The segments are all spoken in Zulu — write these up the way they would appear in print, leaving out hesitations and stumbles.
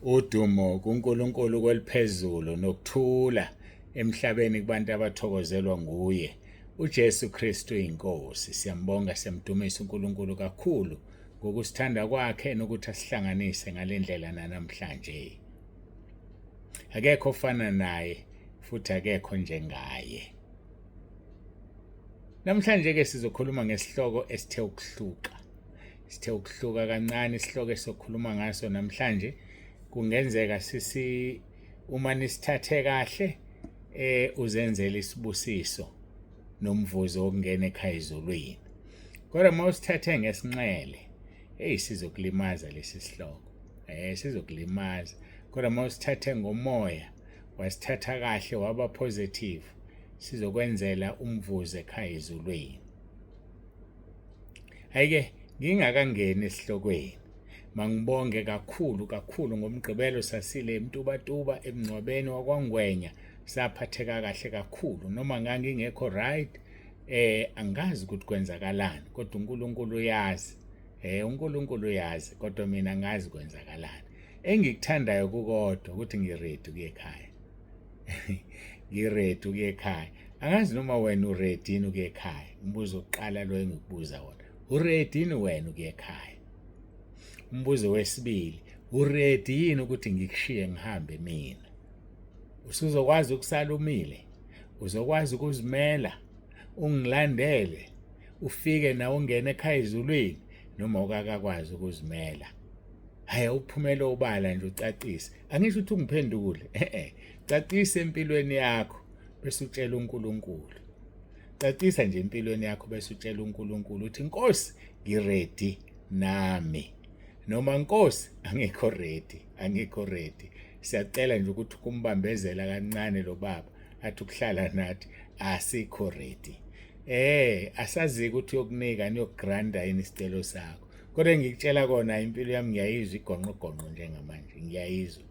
Udumo kuNkulunkulu kweliphezulu nokuthula emhlabeni kubantu abathokozelwa nguye. UJesu Kristu inkosi. Siyambonga siyamdumisa uNkulunkulu kakhulu ngokusithanda kwakhe nokuthi asihlanganise ngalendlela namhlanje. Akekho ofana naye futhi akekho njengaye. Namhlanje ke sizokhuluma ngesihloko esithe ukuhluka. Sithe ukuhluka kancane isihloko esokhuluma ngaso namhlanje. Kungenzeka uma nisithathe kahle uzenzele isibusiso nomvuzo wokungena ekhaya ezulwini. Kodwa uma usithathe ngesinxele, sizokulimaza lesi sihloko. Sizokulimaza. Kodwa uma usithathe ngomoya, wasithatha kahle waba positive, sizokwenzela umvuzo ekhaya ezulwini. Hayike ngingakangeni esihlokweni. Mangibonge kakhulu ngomgqibelo sasile emtubatuba emncwabeni wakwangwenya saphatheka kahle kakhulu noma ngangingekho right angazi ukuthi kwenzakalani kodwa uNkulunkulu uyazi uNkulunkulu uyazi kodwa mina ngazi kwenzakalani engikuthandayo kukodwa ukuthi ngiready ukuye ekhaya ngiready ukuye ekhaya angazi noma wena uready yini ukuye ekhaya umbuzo oqala lo engikubuza wona uready yini wena ukuye ekhaya umbuzo wesibili uready yini ukuthi ngikushiye ngihambe mina usuzokwazi ukusala umile uzokwazi ukuzimela ungilandele ufike nawe ungene ekhaya ezulwini noma ukakakwazi ukuzimela haya uphumela obala nje ucacise angisho ukuthi ungiphendule cacisa empilweni yakho bese utshela uNkulunkulu cacisa nje empilweni yakho bese utshela uNkulunkulu uthi Nkosi ngiready nami noma Nkosi angikho ready siyacela nje ukuthi kumbambezela kancane lo baba athi ukuhlala nathi asikho ready asazi ukuthi yokunika niyokugranda yini isicelo sakho kodwa ngikutshela kona impilo yami ngiyayizwa igonqo njengamanje ngiyayizwa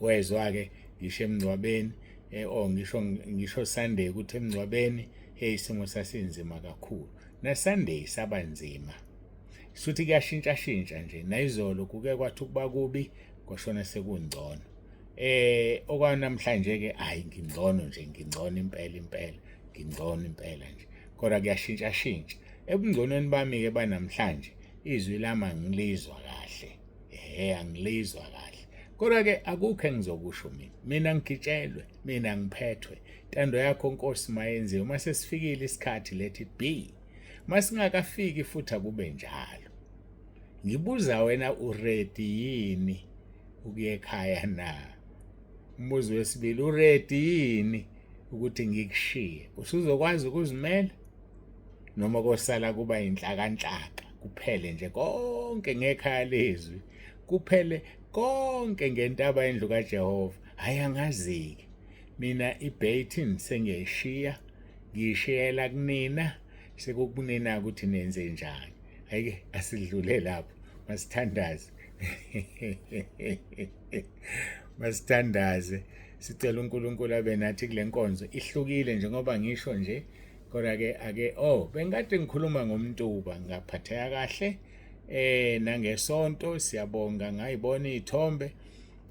wezwa ke ngisho emncwabeni ngisho Sunday ukuthi emncwabeni isimo sasinzima kakhulu na Sunday sabanzima suthi kuyashintsha nje nayizolo kuke kwathi ukuba kubi kwashona sekungcono okwanamhlanje ke ngingcono impela nje kodwa kuyashintsha ebungconweni bami ke banamhlanje izwi lami angilizwa kahle kodwa ke akukho engizokusho mina ngigitshelwe mina ngiphethwe intando yakho Nkosi mayenziwe uma sesifikile isikhathi let it be masingakafiki futhi akube njalo ngibuza wena uready yini ukuye ekhaya na umbuzo wesibili uready yini ukuthi ngikushiye usuzokwazi ukuzimela noma kosala kuba inhlakanhlaka kuphele nje konke ngekhaya lezwi kuphele konke ngentaba endlu kaJehova hayi angaziki mina iBaitin sengiyishiya ngishiyela kunina sekukunina ukuthi nenze njani hayike asidlule lapho masithandaze sicela uNkulunkulu abe nathi kule nkonzo ihlukile njengoba ngisho nje kodwa ke ake bengikade ngikhuluma ngomntuba ngaphatheka kahle nangesonto siyabonga ngayibona izithombe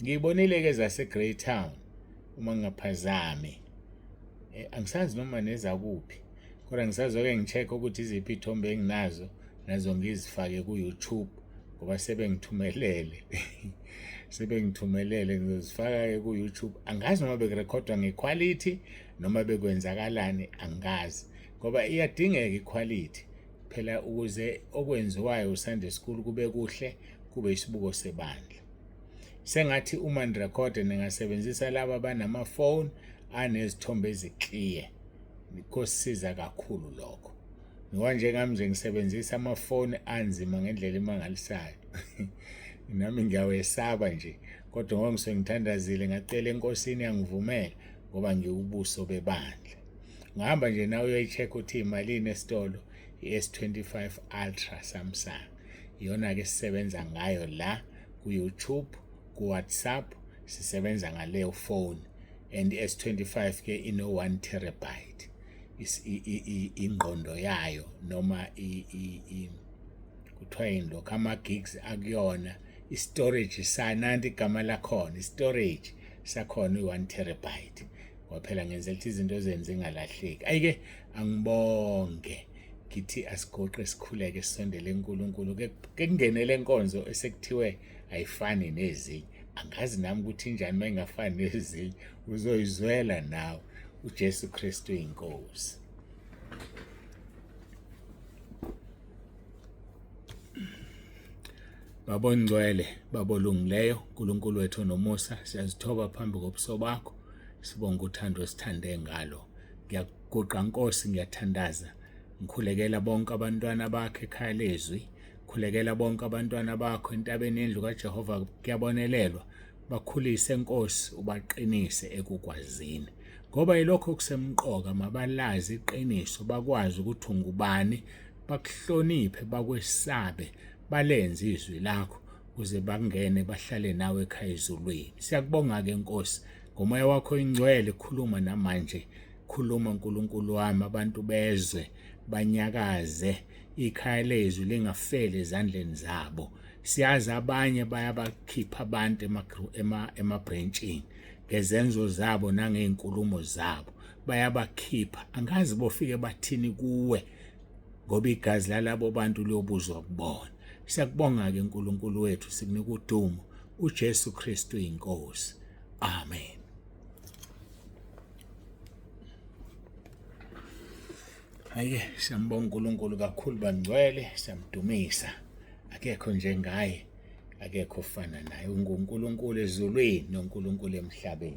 ngiyibonile ke zase Greytown uma ngingaphazami angisazi noma neza kuphi kodwa ngisazoke ngicheck ukuthi iziphi izithombe enginazo nazo ngizifake ku-YouTube ngoba sebengithumelele ngizifaka ke ku-YouTube angazi noma bekurekhodwa ngequality noma bekwenzakalani angazi ngoba iyadingeka iquality phela ukuze okwenziwayo uSunday School kube kuhle kube isibuko sebandla sengathi uma nirekhode ningasebenzisa laba banamafoni anezithombe eziclear nikosiza kakhulu lokho nje ngami nje ngisebenzisa amafoni anzima ngendlela emangalisayo nami ngiyawesaba nje kodwa ngoba ngisengithandazile ngacela enkosini yangivumela ngoba ngiwubuso bebandla ngihamba nje nawe uyoyicheck ukuthi imalini esitolo iS25 Ultra Samsung iyona ke sisebenza ngayo la ku-YouTube ku-WhatsApp sisebenza ngaleyo phone and iS25 ke ino 1 terabyte ingqondo yayo noma kuthiwa yini lokho ama gigs akuyona i-storage sananti igama lakhona i-storage sakhona i-1 terabyte kwaphela ngenzela ukuthi izinto zenze ingalahleki. Ayike angibonge ngithi asigoqe sikhuleke sisondele eNkulunkulu ke kungenele enkonzo esekuthiwe ayifani nezinye. Angazi nami ukuthi injani mayingafani nezinye, uzoyizwela nawe. uJesu Kristu inkosi. Baba ngcwele, baba olungileyo, uNkulunkulu wethu onomusa, siyazithoba phambi kobuso bakho, sibonga uthando esithande ngalo. Ngiyaguqa Nkosi, ngiyathandaza, ngikhulekela bonke abantwana bakho ekhaya lezwi, khulekela bonke abantwana bakho entabeni yendlu kaJehova kuyabonelelwa, bakhulise Nkosi, ubaqinise ekukwazini. Ngoba yilokho kusemqoka, mabalazi iqiniso, bakwazi ukuthi ungubani, bakuhloniphe, bakwesabe, balenze izwi lakho ukuze bangene bahlale nawe ekhaya ezulwini. Siyakubonga ke Nkosi, ngomoya wakho ingcwele khuluma namanje, khuluma Nkulunkulu wami, abantu bezwe banyakaze, ikhaya lezwi lingafeli ezandleni zabo. Siyazi abanye bayabakhipha abantu emabhrentshini ngezenzo zabo nangey'nkulumo zabo, bayabakhipha. Angazi bofike bathini kuwe, ngoba igazi lalabo bantu liyobuzwa kubona. Siyakubonga-ke Nkulunkulu wethu, sikunika udumo, uJesu Kristu inkosi. Amen. Hayi, siyambonga uNkulunkulu kakhulu bangcwele, siyamdumisa. Akekho njengaye, akekho ofana naye. UNkulunkulu ezulwini noNkulunkulu emhlabeni.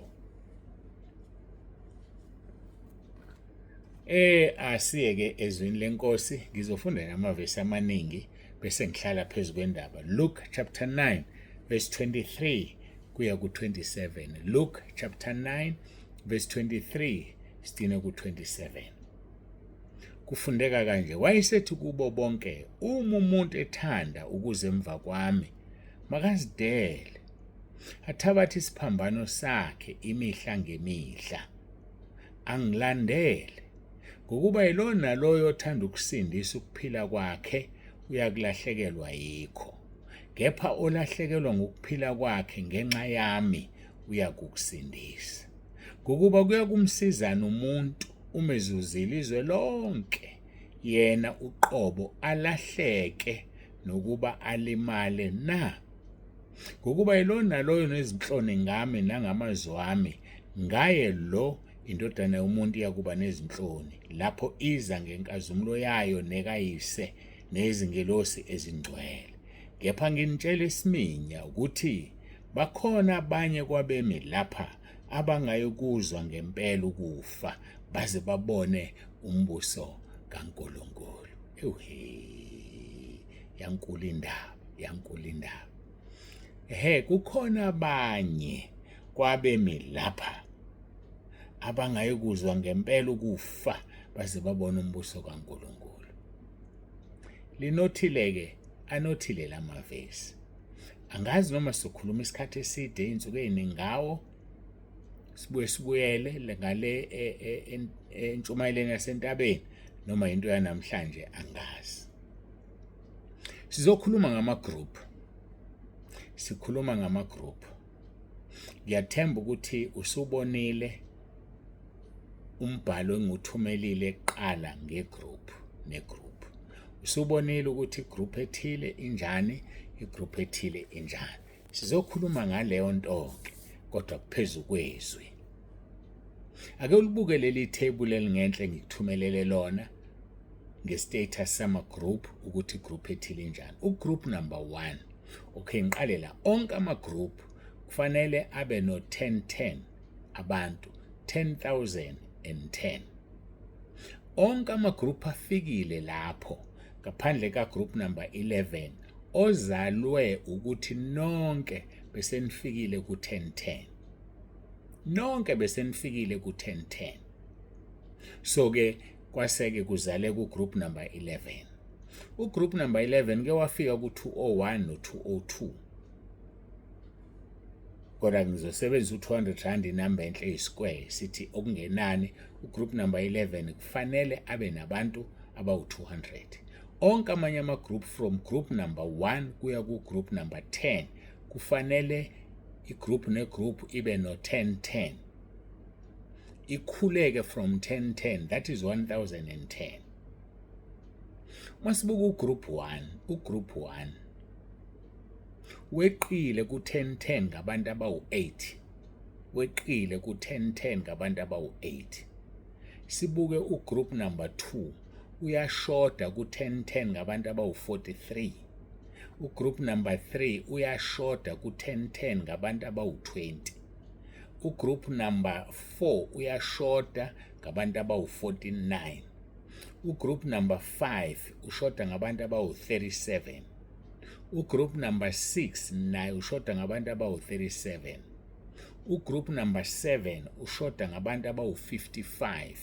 Asiye-ke ezwini lenkosi, ngizofunda namavesi amaningi bese ngihlala phezu kwendaba. Luke chapter 9 verse 23 kuya ku27. Luke chapter 9 verse 23 sitine ku27. Kufundeka kanje, wayesethi kubo bonke, uma umuntu ethanda ukuze emva kwami, makazidele, athabathe isiphambano sakhe imihla ngemihla, angilandele. Ngokuba yilo naloyo othanda ukusindisa ukuphila kwakhe uyakulahlekelwa yikho, kepha olahlekelwa ngokuphila kwakhe ngenxa yami uyakukusindisa. Ngokuba kuyakumsizana umuntu uma ezuzile izwe lonke, yena uqobo alahleke nokuba alimale na. Ngokuba yilo naloyo nezinhloni ngami nangamazwi ami, ngaye lo indodana yomuntu iyakuba nezinhloni lapho iza ngenkazumulo yayo nekayise nezingelosi ezingcwele. Kepha nginitshela isiminya ukuthi bakhona abanye kwabemi lapha abangayikuzwa ngempela ukufa baze babone umbuso kaNkulunkulu. Yankulu indaba, yankulu indaba. Kukhona abanye kwabemi lapha abangayikuzwa ngempela ukufa baze babone umbuso kaNkulunkulu. Linothile-ke, anothile lamavesi. Angazi noma sikhuluma isikhathi eside insuku eziningi ngawo, sibuyele ngale entshumayeleni yasentabeni noma into yanamhlanje angazi. Sizokhuluma ngama-group. Sikhuluma ngama-group. Ngiyathemba ukuthi usubonile umbhalo enguthumelile eqala ngegroup negroup. Usubonile ukuthi igroup ethile injani, igroup ethile injani. Sizokhuluma ngaleyo nto-ke, kodwa kuphezulu kwezwi. Ake ulibuke leli thebula elingenhle ngikuthumelele lona ngestatus sama-group ukuthi igroup ethile injani. Ugroup number 1. Okay, ngiqale la. Onke ama-group kufanele abe no-10 abantu, 10,010. Onke ama-group afikile lapho ngaphandle ka-group number 11 ozalwe ukuthi nonke bese nifikile ku-1010. Nonke bese nifikile ku-1010. So-ke kwaseke kuzale ku-group number 11. U-group number 11 ke wafika ku-201 no-202. Kodwa ngizosebenzisa u-200 inamba enhle eyisquare sithi okungenani u-group number 11 kufanele abe nabantu abawu-200. Onke amanye ama-group from group number 1 kuya ku-group number 10 kufanele igroup negroup ibe no 10-10. Ikhuleke from 10-10, that is 1010. Masibuka ugroup 1 weqile ku 10-10 ngabantu abawu8. Weqile ku 10-10 ngabantu abawu8. Sibuke ugroup number 2 uyashoda ku 10-10 ngabantu abawu43. Ugroup number 3 uyashoda ku 10-10 ngabantu abawu20. Ugroup number 4 uyashoda ngabantu abawu49. Ugroup number 5 ushoda ngabantu abawu37. Ugroup number 6 naye ushoda ngabantu abawu37. Ugroup number 7 ushoda ngabantu abawu55.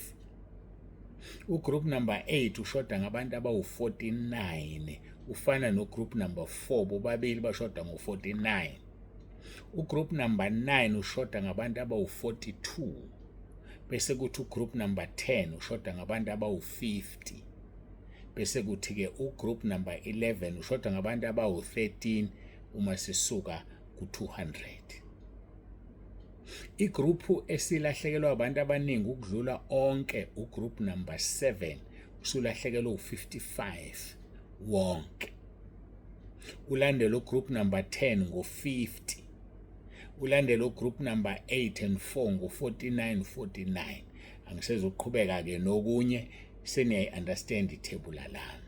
Ugroup number 8 ushoda ngabantu abawu49, ufana nogroup number 4 bobabili bashoda ngo49. Ugroup number 9 ushoda ngabantu abawu42, bese kuthi ugroup number 10 ushoda ngabantu abawu50. Bese kuthi ke ugroup number 11 ushoda ngabantu abawu13 uma sisuka ku200. Igroup esilahlekelwa abantu abaningi ukudlula onke ugroup number 7 usulahlekelwa u55 wonke. Ulandela ugroup number 10 ngo50. Ulandela ugroup number 8 and 4 ngo49. Angisezoqhubeka ke nokunye seniyayi understand ithebula lami.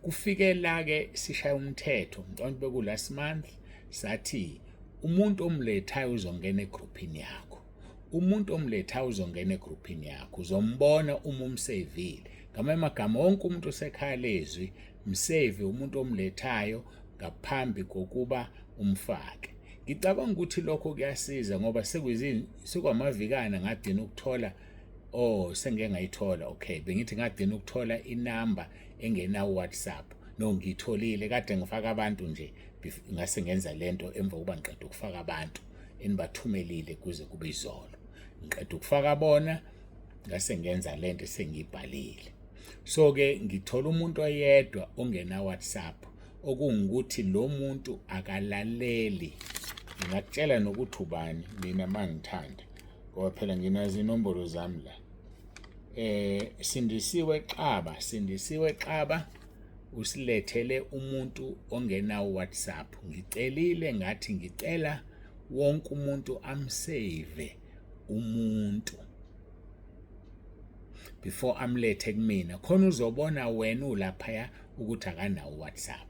Kufike la ke sishaya umthetho mhlawumbe beku last month sathi umuntu omlethayo uzongena egroupini yakho. Umuntu omlethayo uzongena egroupini yakho. Uzombona uma umsavile. Ngamagama wonke umuntu osekhaya lezwi msave umuntu omlethayo ngaphambi kokuba umfake. Ngicabanga ukuthi lokho kuyasiza ngoba sekwamavikana ngadina ukuthola sengeke ngayithola. Okay, bengithi ngadina ukuthola inamba engena WhatsApp. No, ngitholile kade ngifaka abantu nje ngase ngenza lento emva kuba ngiqeda ukufaka abantu enibathumelile kuze kube izolo. Ngiqeda ukufaka bona ngase ngenza lento sengibhalile. So ke ngithola umuntu oyedwa ongena WhatsApp okungikuthi lo muntu akalaleli. Ngingakutshela nokuthi ubani mina mangithanda ngoba phela nginazo inombolo zami la. Sindisiwe Xaba usilethele umuntu ongena WhatsApp. Ngicelile ngathi ngicela wonke umuntu amsave umuntu before amlethe kumina khona uzobona wena ulapha ukuthi akanawo WhatsApp.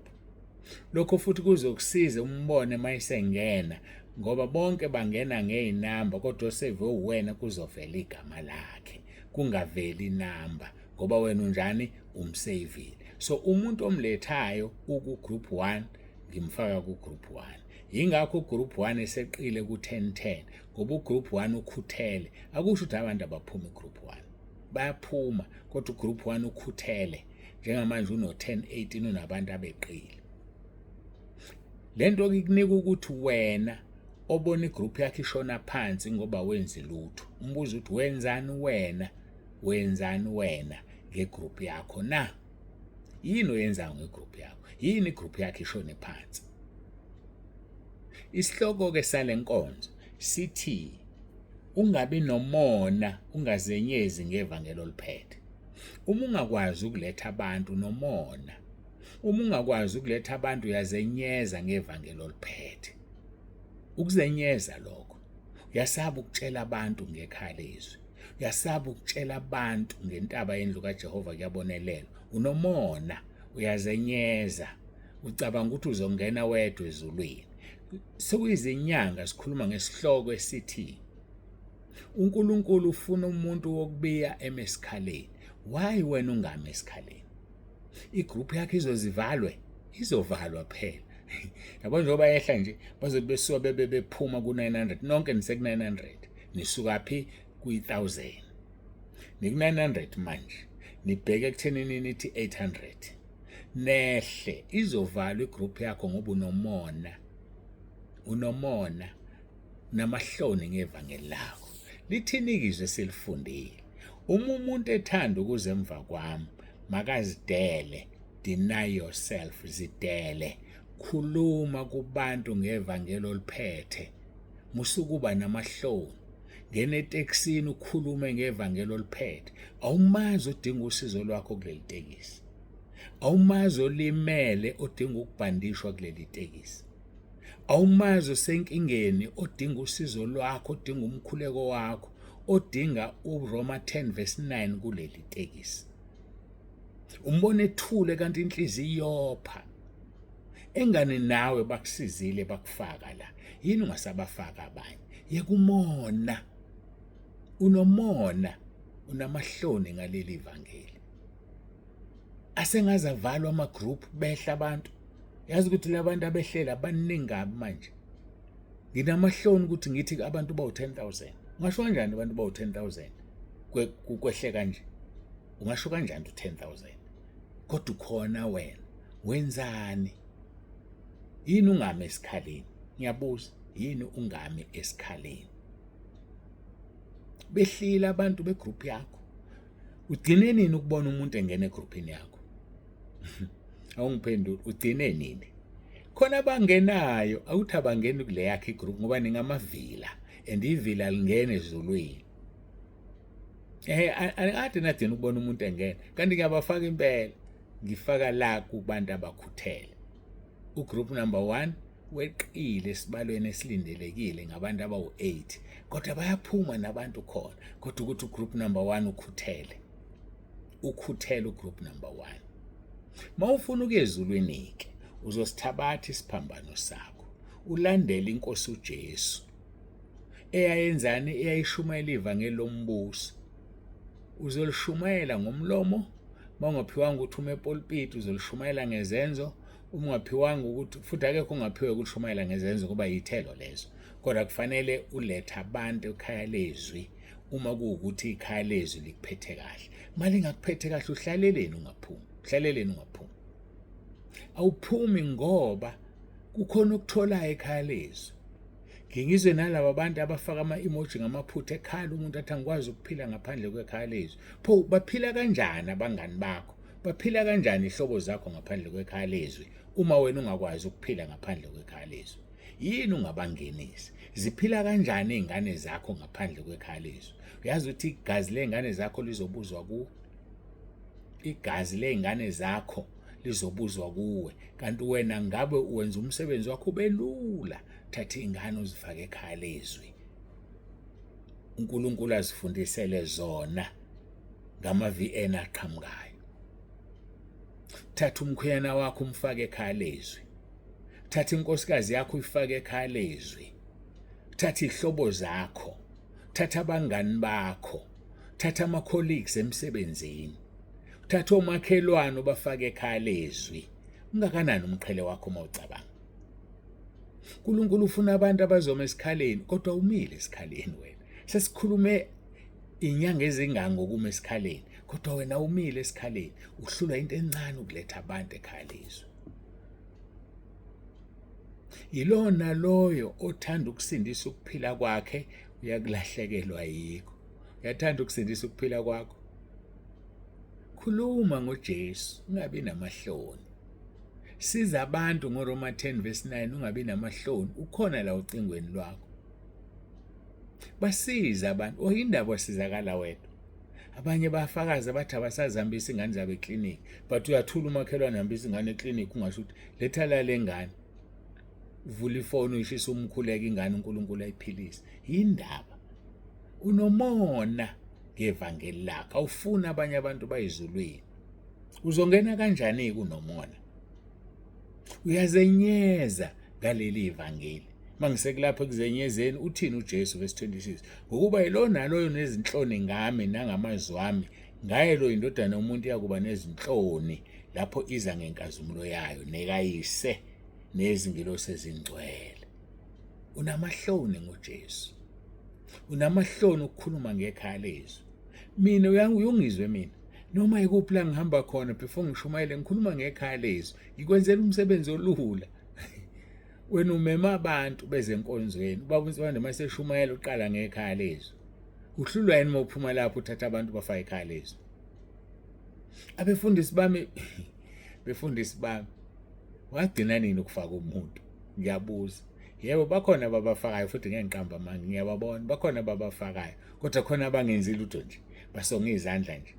Lokho futhi kuzokusiza umbone mayisengena ngoba bonke bangena ngeinamba kodwa save uwena kuzovela igama lakhe kungaveli inamba ngoba wena unjani umsavile. So umuntu omlethayo ku group 1 ngimfaka ku group 1. Yingakho group 1 eseqile ku 10-10 ngoba group 1 ukhuthele. Akusho ukuthi abantu abaphuma group 1. Bayaphuma kodwa group 1 ukhuthele. Njengamanje uno 10-18 unabantu abeqile. Lento ikunika ukuthi wena obona igroup yakhe ishona phansi ngoba wenza lutho. Umbuzo ukuthi wenzani wena ngegroup yakho na? Yini oyenza ngegroup yakho? Yini igroup yakhe ishone phansi? Isihloko ke salenkonzo sithi ungabi nomona, ungazenyezi ngevangelo liphethe. Uma ungakwazi ukuletha abantu nomona, uma ungakwazi ukuletha abantu uyazenyeza ngevangelo liphethe. Ukuzenyeza lokho uyasaba ukutshela abantu ngekhaya lezwi. Uyasaba ukutshela abantu ngentaba yendlu kaJehova kuyabonelelwa. Unomona, uyazenyeza. Ucabanga ukuthi uzongena wedwa ezulwini. Sekuyizinyanga sikhuluma ngesihloko esithi uNkulunkulu ufuna umuntu wokubiya emesikhaleni. Why wena ungami esikhaleni? Igroup yakhe izovalwa phela. Yabo njengoba yehla nje bazobe besuka bephuma ku900 nonke niseku900 nisuka phi ku1000 niku900 manje nibheke ekuthenini nithi 800 nehle izovalwa igroup yakho ngoba unomona namahloni ngevangeli lakho. Lithinikizwe selifundile. Uma umuntu ethanda ukuze emva kwami makazidele, deny yourself, zidele khuluma kubantu ngevangeli oliphethe musukuba namahloni ngene etekisini ukhulume ngevangeli oliphethe awumazi udinga usizo lwakho kuleli tekisi awumazi olimele odinga ukubhandishwa kuleli tekisi awumazi osenkingeni odinga usizo lwakho odinga umkhuleko wakho odinga uRoma 10:9 kuleli tekisi umbone ethule kanti inhliziyo iyopha engane nawe bakusizile bakufaka la yini ungasabafaka abanye yekumona unomona unamahloni ngaleli ivangeli asengaza valwa ama group behla abantu yazi ukuthi labantu abehlela baningi manje nginamahloni ukuthi ngithi abantu bawu 10,000 ungasho kanjani abantu bawu 10,000 kwehle kanje ungasho kanjani u 10,000 kodwa ukhona wena wenzani yini ungame esikhaleni ngiyabuza yini ungame esikhaleni behlila abantu begroup yakho ugcine nini ukubona umuntu engena egroupini yakho awungiphendula ugcine nini khona bangenayo awuthi abangeni kule yakhe igroup ngoba ningamavila and ivila lingene ezulwini ade nadini ukubona umuntu engena kanti ngiyabafaka impela ngifaka la kubantu abakhuthele ugroup number 1 weqile esibalweni esilindelekile ngabantu abawu8 kodwa bayaphuma nabantu khona kodwa ukuthi ugroup number 1 ukhuthele ugroup number 1 mawufuna ukuyezulwini ke uzosithabatha isiphambano sakho ulandele inkosi uJesu eyayenzani eyayishumayela ivangeli lombuso uzolishumayela ngomlomo mawungaphiwanga ukuthi ume epulpit uzolishumayela ngezenzo ungaphiwanga ukuthi futhi akekho ungaphiwe ukushumayela ngezenzo kuba yithelo lezo kodwa kufanele ulethe abantu ekhaya lezwi uma kuukuthi ikhaya lezwi likuphethe kahle mali ngakuphethe kahle uhlaleleni ungaphumi awuphumi ngoba kukhona ukutholayo ekhaya lezwi ngingizwe nalabo abantu abafaka ama-emoji ngamaphutha ekhala umuntu athi angikwazi ukuphila ngaphandle kwekhaya lezwi pho baphila kanjani abangani bakho baphila kanjani ihlobo zakho ngaphandle kwekhaya lezwi uma wena ungakwazi ukuphila ngaphandle kwekhaya lezwi yini ungabangenisi ziphila kanjani izingane zakho ngaphandle kwekhaya lezwi uyazi ukuthi igazi lezingane zakho lizobuzwa kuwe igazi lezingane zakho lizobuzwa kuwe kanti wena ngabe uwenza umsebenzi wakho belula thatha ingane uzifake ekhaya lezwi uNkulunkulu azifundisele zona ngama-VN aqhamukayo thatha umkhwena wakho umfake ekhaya lezwi thatha inkosikazi yakho uyifake ekhaya lezwi thatha ihlobo zakho thatha abangani bakho thatha ama-colleagues emsebenzini thatha omakhelwane bafake ekhaya lezwi ungakanani umqhele wakho mawucabanga uNkulunkulu ufuna abantu abazoma esikhaleni kodwa umile esikhaleni wena sesikhulume inyanga ezingango kuma esikhaleni kodwa wena umile esikhaleni uhlula into encane ukuletha abantu ekhaya lezwi ilona loyo othanda ukusindisa ukuphila kwakhe uyakulahlekelwa yikho uyathanda ukusindisa ukuphila kwakho khuluma ngoJesu ungabi namahloni siza abantu ngoRoma 10:9 ungabi namahloni ukhona la ucingweni lwakho basiza abantu oyindaba wasizakala wedwa abanye bafakaza bathi abasazihambisa ingane zabo eclinic but uyathula umakhelwane uhambisa ingane eclinic ungasho ukuthi letha la lengane uvula ifoni uyishisa umkhuleka ingane uNkulunkulu ayiphilise yindaba unomona ngevangeli lakho awufuna abanye abantu bayizulwini uzongena kanjani kunomona uyazenyeza ngaleli ivangeli mangisekulapha ekuzenyezeni uthini uJesu verse 26 ngokuba yilona loyo nezinhloni ngami nangamazwi wami ngaye lo indodana yomuntu yakuba nezinhloni lapho iza ngenkazumulo yayo nekayise nezingilosi ezingcwele unamahloni ngoJesu unamahloni ukukhuluma ngekhaya lezwi mina uyangizwe mina noma ikuphi la ngihamba khona before ngishumayele ngikhuluma ngekhaya lezwi ngikwenzela umsebenzi olula wena umema abantu bezenkonzweni ubabuzwane mase shumayela uqala ngekhaya lezwi uhlulwa yini mawuphuma lapho uthatha abantu bafaka ekhaya lezwi abefundisi bami wagcina nini ukufaka umuntu? Ngiyabuza. Yebo bakhona ababafakayo futhi ngenqamba amanga ngiyababona, bakhona ababafakayo kodwa khona abangenzi lutho nje, basonga izandla nje.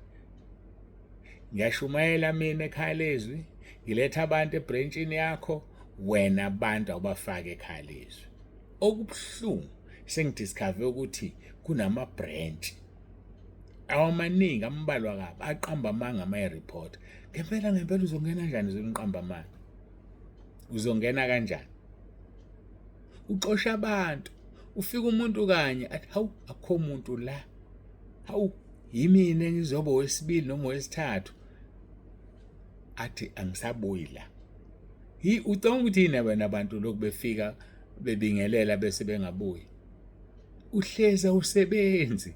Ngiyashumayela mina ekhaya lezwi, ngiletha abantu ebranchini yakho, wena abantu awubafake ekhaya lezwi. Okubuhlungu sengidiscover ukuthi kunama branch awamaningi ambalwa kabi aqamba amanga ama-report. Ngempela uzongena kanjani zoniqamba amanga? Uzongena kanjani? Uxosha abantu, ufika umuntu kanye athi hawu akho umuntu la, hawu yimina engizoba wesibili noma wesithathu, athi angisabuyi la. Ucabanga ukuthi yini abantu lokhu befika bebingelela bese bengabuyi? Uhlezi awusebenzi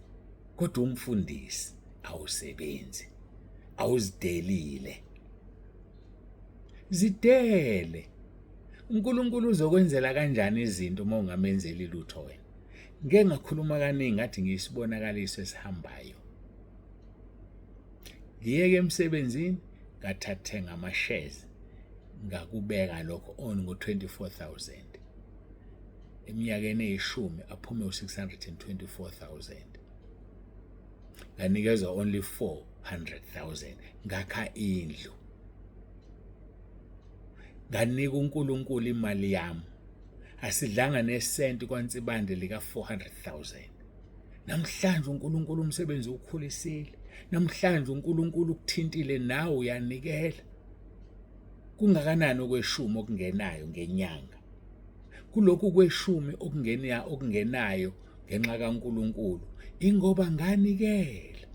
kodwa umfundisi awusebenzi, awuzidelile. Zidele. uNkulunkulu uzokwenzela kanjani izinto uma ungamenzeli lutho wena? Ngeke ngakhuluma kaningi ngathi ngiyisibonakaliso esihambayo. Ngiyeke emsebenzini ngathathe ngama-shares ngakubeka lokho on ngo-24,000. Eminyakeni eyishumi aphume u-624,000. Nganikezwa only 400,000 ngakha indlu. Nganika uNkulunkulu imali yami. Asidlanga nesenti kwansibande lika 400,000. Namhlanje uNkulunkulu umsebenzi ukukhulisile. Namhlanje uNkulunkulu ukuthintile nawe uyanikela. Kungakanani okweshumi okungenayo ngenyanga? Kulokhu kweshumi okungenayo ngenxa kaNkulunkulu ingoba nganikela.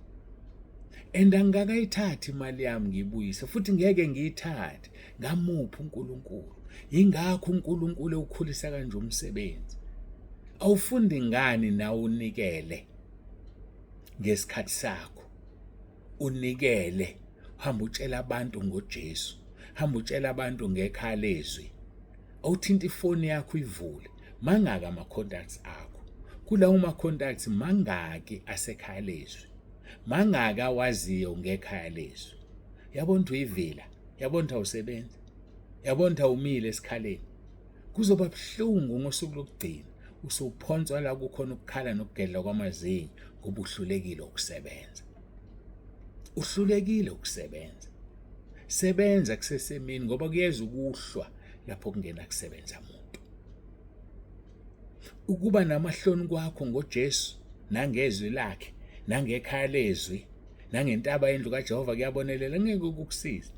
Angakayithathi imali yami ngiyibuyise futhi ngeke ngiyithathe ngamupha uNkulunkulu. Ingakho uNkulunkulu ukukhulisa kanje umsebenzi. Awufundi ngani na unikele ngesikhathi sakho? Unikele, hamba utshela abantu ngoJesu, hamba utshela abantu ngekhaya lezwi. Awuthinta ifoni yakho ivule, mangaka ama-contacts akho. Kulawo ma-contacts mangaki asekhaya lezwi, mangaka waziyo ngekhaya lezwi. Yabona ukuthi uyivila, yabona ukuthi awusebenzi, yabona ukuthi awumile esikhaleni. Kuzoba buhlungu ngosuku lokugcina usuphonswa la kukhona ukukhala nokugedla kwamazinyo ngoba uhlulekile ukusebenza. Uhlulekile ukusebenza. Sebenza kusesemini ngoba kuyeza ukuhlwa lapho kungena kusebenza umuntu. Ukuba namahloni kwakho ngoJesu nangezwi lakhe nangekhaya lezwi nangentaba yendlu kaJehova kuyabonelela ngeke ukukusiza.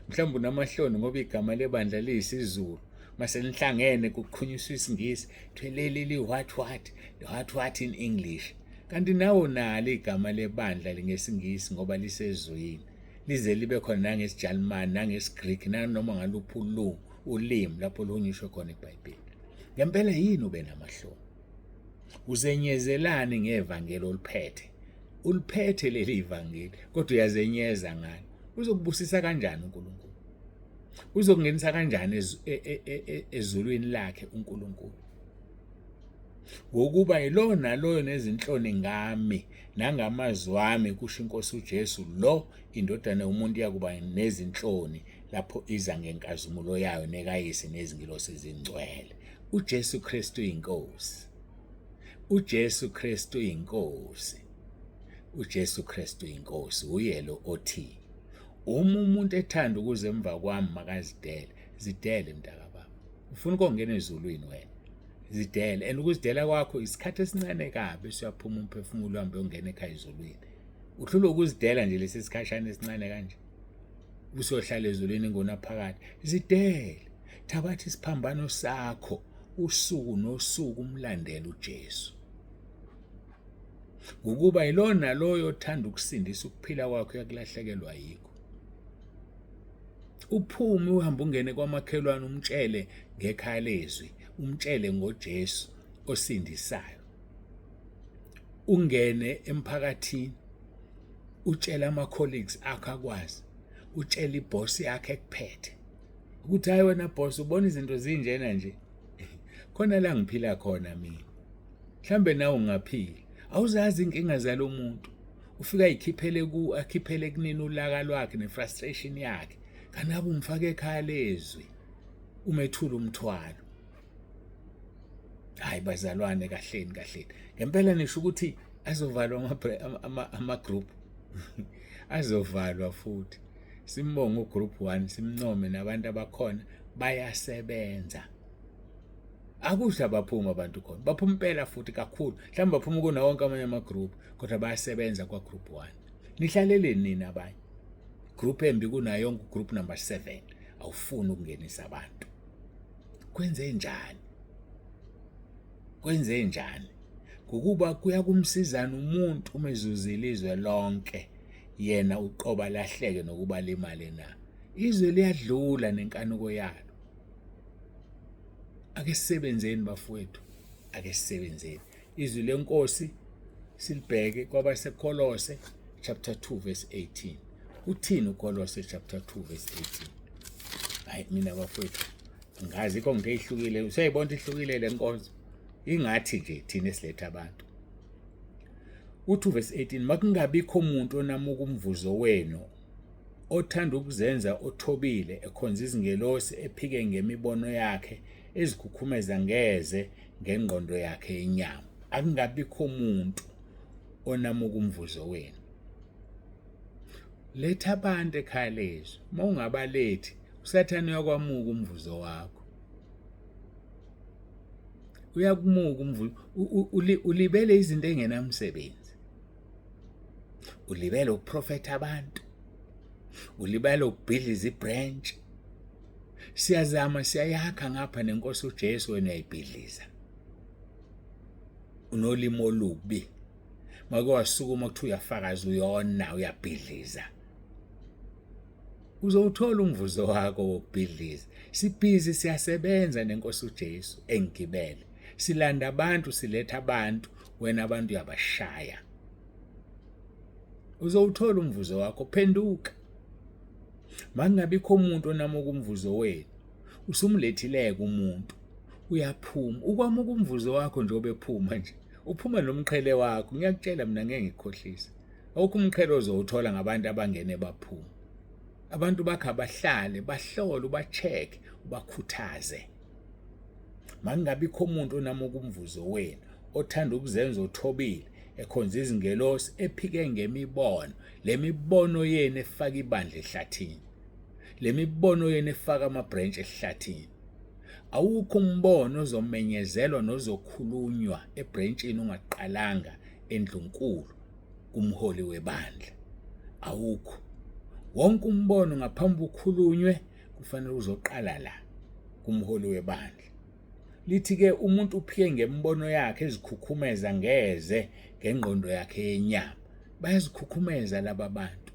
Mhlawumbe unamahloni ngoba igama lebandla liyisizulu. Mase nihlangene kukhunyiswa isingisi theleleli what in English. Kanti nawo nalo igama lebandla ngesingisi ngoba lisezwini. Lize libe khona nangesiJalimani nangesigreek nanoma ngaluphi ulimi lapho lunyishwe khona eBhayibheli. Ngempela yini ube namahloni? Uzenyezelani ngevangeli oliphethe? Uliphethe leli ivangeli kodwa uyazenyeza ngalo. Uzokubusisa kanjani uNkulunkulu? Uzokungenisa kanjani ezulwini lakhe uNkulunkulu? Ngokuba yilona loyo nezinhloni ngami nangamazwi wami kusho inkosi uJesu, lo indodana yomuntu yakuba nezinhloni lapho iza ngenkazimulo yayo nekayise nezingilosi ezingcwele. uJesu Kristu inkosi. uJesu Kristu inkosi. uJesu Kristu inkosi. Uyelo othi uma umuntu ethanda ukuze emva kwami makazidele. Zidele mntaka baba. Ufuna ukungena ezulwini wena. Zidele, and ukuzidela kwakho isikhathi esincane kabi uyaphuma umphefumulo uhambe uyongena ekhaya ezulwini. Uhlula ukuzidela nje lesi sikhashana esincane kanje. Usohlala ezulwini ngona phakathi. Zidele. Thabatha isiphambano sakho usuku nosuku umlandela uJesu. Ukuba yilona loyo othanda ukusindisa ukuphila kwakho yakulahlekelwa yikho. Uphume uhamba ungene kwamakhelwane umtshele ngekhaya lezwi, umtshele ngoJesu osindisayo. Ungene emphakathini utshela ama-colleagues akho akwazi, utshela iboss yakhe ekuphethe ukuthi hayi wena boss ubona izinto zinjena nje. Khona la ngiphila khona mina. Mhlambe nawe ungaphila. Awuzazi inkinga zalomuntu. Ufika akhiphele kunini ulaka lwakhe nefrustration yakhe. kangabe umfake ekhaya lezwi umethula umthwalo. Hayi bazalwane, kahleni ngempela nisho ukuthi azovalwa ama-group azovalwa futhi. Simbonge ugroup 1, simncome nabantu abakhona bayasebenza. Akusho abaphuma abantu khona, baphuma impela futhi kakhulu, mhlawumbe baphuma kuna wonke amanye ama-group kodwa bayasebenza kwa-group 1. Nihlaleleni nina abanye? Group embi kunayo yonke, group number 7 awufuni ukungenisa abantu. Kwenze njani? Ngokuba kuyakumsizana umuntu uma ezuzile izwe lonke, yena uqoba lahleke nokuba limale na. Izwe liyadlula nenkanuko yalo. Ake sisebenzeni bafowethu, ake sisebenzeni. Izwi lenkosi silibheke kwabaseKolose chapter 2 verse 18. Uthini uKolose chapter 2 verse 18? Hayi mina bafowethu, ngazi konke ihlukile. Usayibona ihlukile le nkonzo. Ingathi nje thina esiletha abantu. U2 verse 18, makungabikho umuntu onamuka umvuzo wenu, othanda ukuzenza othobile, ekhonza izingelosi, ephike ngemibono yakhe, ezikhukhumeza ngeze ngengqondo yakhe yenyama. Akungabikho umuntu onamuka umvuzo wenu. Letha abantu ekhaya lezwi. Uma ungabalethi, uSathane uyakwamuka umvuzo wakho. Uyakumuka umvuzo. Ulibele izinto engenamsebenzi. Ulibele ukuprofetha abantu. Ulibele ukubhidliza ibranch. Siyazama siyayakha ngapha nenkosi uJesu, wena uyayibhidliza. Unolimo olubi. Make wasukuma ukuthi uyafakaza uyona uyabhidliza. Uzowuthola umvuzo wakho wokubhidliza. Sibhizi siyasebenza nenkosi uJesu engigibele. Silanda abantu, siletha abantu, wena abantu uyabashaya. Uzowuthola umvuzo wakho, phenduka. Makungabikho umuntu onamuka umvuzo wenu. Usumlethileke umuntu, uyaphuma. Ukwamuka umvuzo wakho nje obephuma nje. Uphuma nomqhele wakho. Ngiyakutshela mina ngeke ngikukhohlise. Awukho umqhele ozowuthola ngabantu abangene baphuma. Abantu bakhe abahlale, bahlole, uba-check, ubakhuthaze. Makungabikho umuntu onamuka umvuzo wenu, othanda ukuzenza othobile, ekhonza izingelosi, ephike ngemibono. Le mibono yenu efaka ibandla ehlathini. Le mibono yenu efaka amabranch ehlathini. Awukho umbono ozomenyezelwa nozokhulunywa ebranchini ungaqalanga endlunkulu kumholi webandla. Awukho. Wonke umbono ngaphambi ukhulunywe kufanele uzoqala la kumholi webandla. Lithi ke umuntu uphike ngembono yakhe, ezikhukhumeza ngeze ngengqondo yakhe yenyama. Bayazikhukhumeza laba bantu.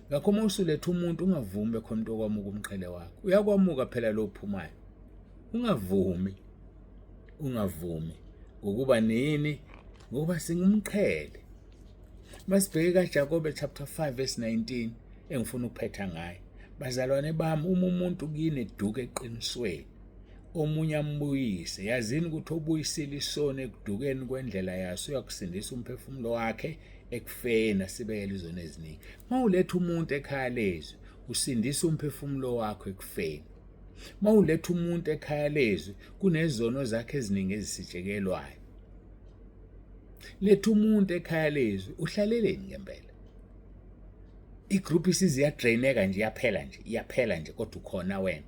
Ngakho uma usuletha umuntu ungavumi bekhona umuntu okwamuka umqhele wakho. Uyakwamuka phela lo phumayo. Ungavumi ngokuba nini? Ngoba singumqhele. Masibheke kaJakobe chapter 5 verse 19 engifuna ukuphetha ngayo. Bazalwane bami, uma umuntu kini eduka eqinisweni, omunye ambuyise, yazini ukuthi obuyisile isono ekudukeni kwendlela yaso uyakusindisa umphefumulo wakhe ekufeni, asibekele izono eziningi. Mawuletha umuntu ekhaya lezwi, usindisa umphefumulo wakho ekufeni. Mawuletha umuntu ekhaya lezwi, kunezono zakhe eziningi ezisitshekelwayo. Letha umuntu ekhaya lezwi, uhlaleleni ngempela. Igroup isiziyadraineka nje, iyaphela nje kodwa ukhona wena.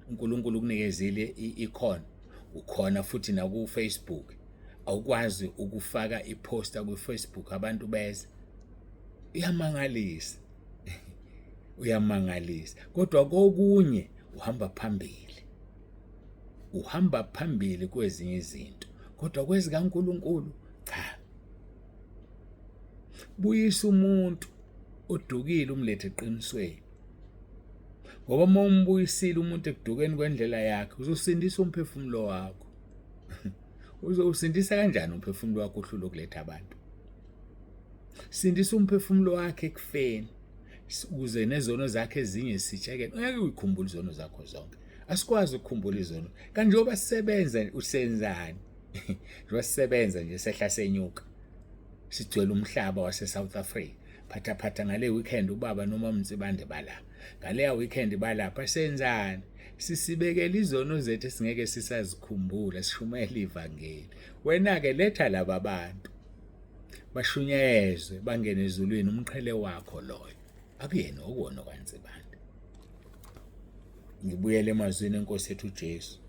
uNkulunkulu ukunikezile ikhono, ukhona futhi na ku Facebook. Awukwazi ukufaka iposter ku Facebook abantu beze. Uyamangalisa. Uyamangalisa. Kodwa kokunye uhamba phambili kwezinye izinto. Kodwa kwezika uNkulunkulu cha. Buyisa umuntu odukile umlethe eqinisweni. Ngoba uma umbuyisile umuntu ekudukeni kwendlela yakhe, uzosindisa umphefumulo wakho. Uzowusindisa kanjani umphefumulo wakho uhlule ukuletha abantu? Sindisa umphefumulo wakhe ekufeni, ukuze nezono zakhe ezinye sitshekele. Uyake uyikhumbule izono zakho zonke. Asikwazi ukukhumbula izono. Kanti njengoba sisebenza usenzani? Njengoba sisebenza nje sehla senyuka. Sigcwele umhlaba wase South Africa. Phatha ngale weekend ubaba noma umtsibande bala. ngaleya weekend balapha senzani sisibekela izono zethu singeke sisazikhumbula sishumayela ivangeli wena ke letha laba bantu bashunyezwe bangene ezulwini umqhele wakho loyo akuyena okuwona kaNzibande. Ngibuyele emazwini enkosi yethu uJesu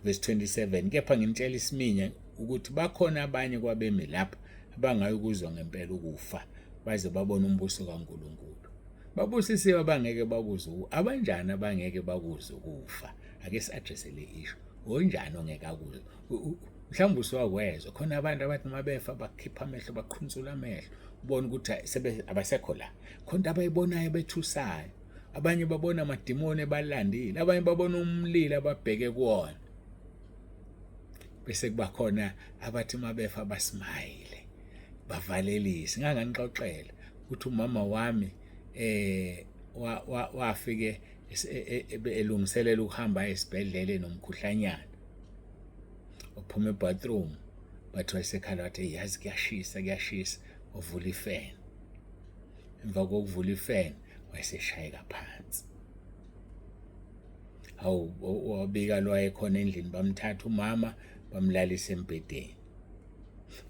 verse 27 kepha ngimtshela isiminya ukuthi bakhona abanye kwabemi lapha abangayikuzwa ngempela ukufa baze babone umbuso kaNkuluNkulu. Babusisiwe abangeke bakuzwe abanjani abangeke bakuzwe ukufa ake si-addressele isho onjani ongeke akuzwe mhlawumbe uswakwezwa khona abantu abathi mabefa bakhipha amehlo baqhuntsula amehlo ubona ukuthi abasekho la khona abayibonayo bethusayo abanye babona amadimoni ebalandile abanye babona umlilo ababheke kuwona bese kuba khona abathi mabefa basmile bavalelise nganganixoxela ukuthi umama wami wafike elungiselela ukuhamba esibhedlele nomkhuhlanyana uphuma ebathroom bathi wayesekhala wathi yazi kuyashisa uvula ifan emva kokuvula ifan wayeseshayeka phansi wabika lo wayekhona endlini bamthatha umama bamlalisa embedeni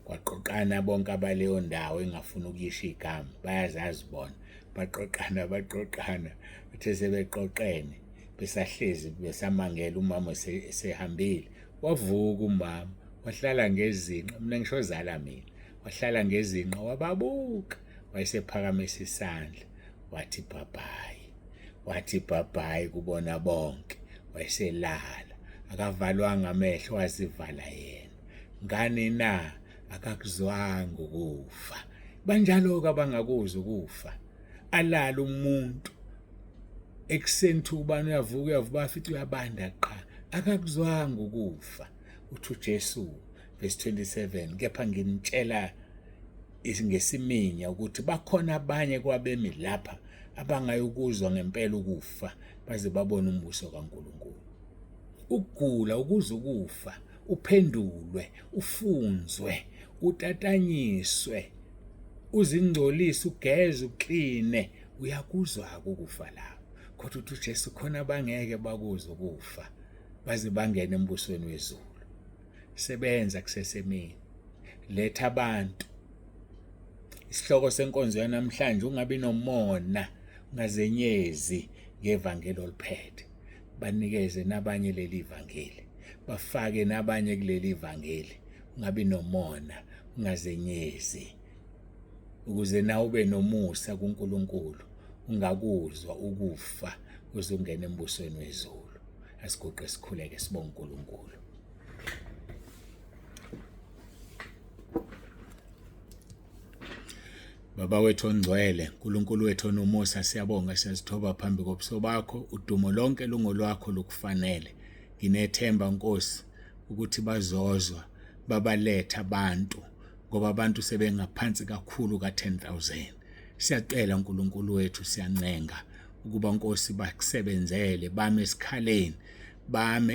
kwaqoqana bonke abaleyo ndawo engafuna ukuyisha igama bayazazi bona baqoqana bethe sebeqoqene besahlezi besamangela umama esehambile wavuka umama wahlala ngezinqa mina ngisho zala mina wahlala ngezinqa wababuka wayesephakamisa isandla wathi bye kubona bonke wayeselala akavalwanga amehlo wazivala yena ngani na akakuzwanga ukufa banjalo ke abangakuzwa ukufa alala umuntu ekuseni ubani uyavuka bafithi uyabanda qha akakuzwanga ukufa uthi uJesu verse 27 kepha nginitshela ngesiminya ukuthi bakhona abanye kwabemi lapha abangayikuzwa ngempela ukufa baze babone umbuso kaNkuluNkulu. Ukugula ukuze ukufa uphendulwe ufunzwe utatanyiswe uzingcolise ugeze ukline uyakuzwa ukufa lapho kodwa uthi uJesu khona abangeke bakuzwa ukufa baze bangene embusweni wezulu. Sebenza kusesemini letha abantu isihloko senkonzo yanamhlanje ungabi nomona ungazenyezi ngevangeli oliphethe banikeze nabanye leli vangeli bafake nabanye kuleli vangeli ungabi nomona ungazenyezi ukuze nawe ube nomusa kuNkulunkulu ungakuzwa ukufa uzongena embusweni wezulu. Asiguqe sikhuleke sibonge uNkulunkulu. Baba wethu ongcwele, uNkulunkulu wethu onomusa, siyabonga siyazithoba phambi kobuso bakho, udumo lonke lungolwakho lokufanele. Nginethemba Nkosi ukuthi bazozwa babaletha abantu ngoba abantu sebengaphansi kakhulu ka10,000. Siyacela uNkulunkulu wethu siyancenga ukuba Nkosi bakusebenzele bame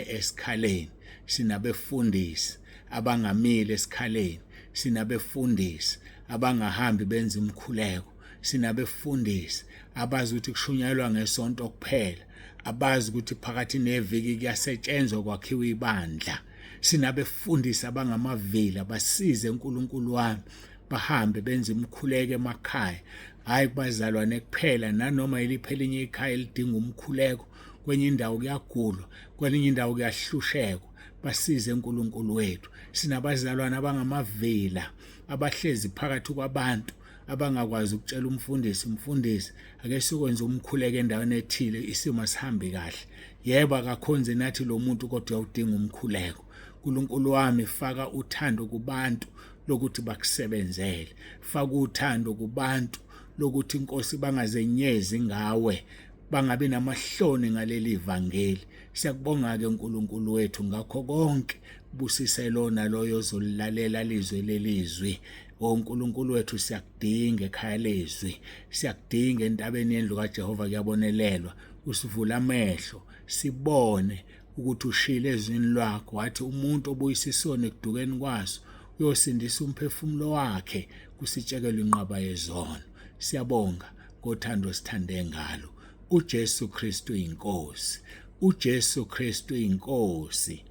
esikhaleni sinabefundisi abangamile esikhaleni sinabefundisi abangahambi benza imkhuleko sinabefundisi abazi ukuthi kushunyalwa ngesonto kuphela abazi ukuthi phakathi neviki kuyasetshenzwa kwakhiwa ibandla sinabefundisi abangamavila basize uNkulunkulu wami bahambe benza imkhuleko emakhaya hayi kubazalwane kuphela nanoma iliphela inye ikhaya elidinga umkhuleko kwenye indawo kuyagulwa kwenye indawo kuyahlushekwa basize uNkulunkulu wethu sinabazalwane abangamavila abahlezi phakathi kwabantu abangakwazi ukutshela umfundisi ake sikwenze umkhuleko endaweni ethile isimo sihambe kahle yebo akakhonze nathi lo muntu kodwa uyawudinga umkhuleko. uNkulunkulu wami faka uthando kubantu lokuthi bakusebenzele faka uthando kubantu lokuthi Inkosi bangazenyezi ngawe bangabe namahloni ngaleli ivangeli. Siyakubonga ke uNkulunkulu wethu ngakho konke busise lona loyo ozolilalela lizwe lelizwi. uNkulunkulu wethu siyakudinga ekhaya lezwi siyakudinga entabeni yendlu kaJehova kuyabonelelwa usivula amehlo sibone ukuthi ushile ezwini lwakho wathi umuntu obuyisa isono ekudukeni kwaso uyosindisa umphefumulo wakhe kusitshekelwe inqaba yezono. Siyabonga ngothando sithande ngalo uJesu Kristu inkosi, uJesu Kristu inkosi,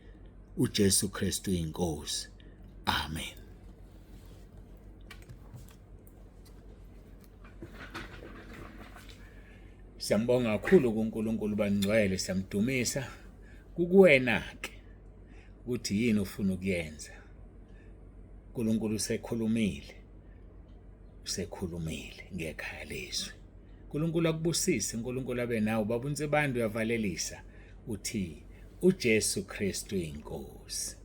uJesu Kristu inkosi. Amen. Siyambonga kakhulu kuNkulunkulu bangcwele, siyamdumisa kukuwena ke ukuthi yini ufuna ukuyenza. uNkulunkulu usekhulumile ngekhaya lezwi. uNkulunkulu akubusise, uNkulunkulu abe nawe. Baba uNtsibande uyavalelisa uthi uJesu Kristu inkosi.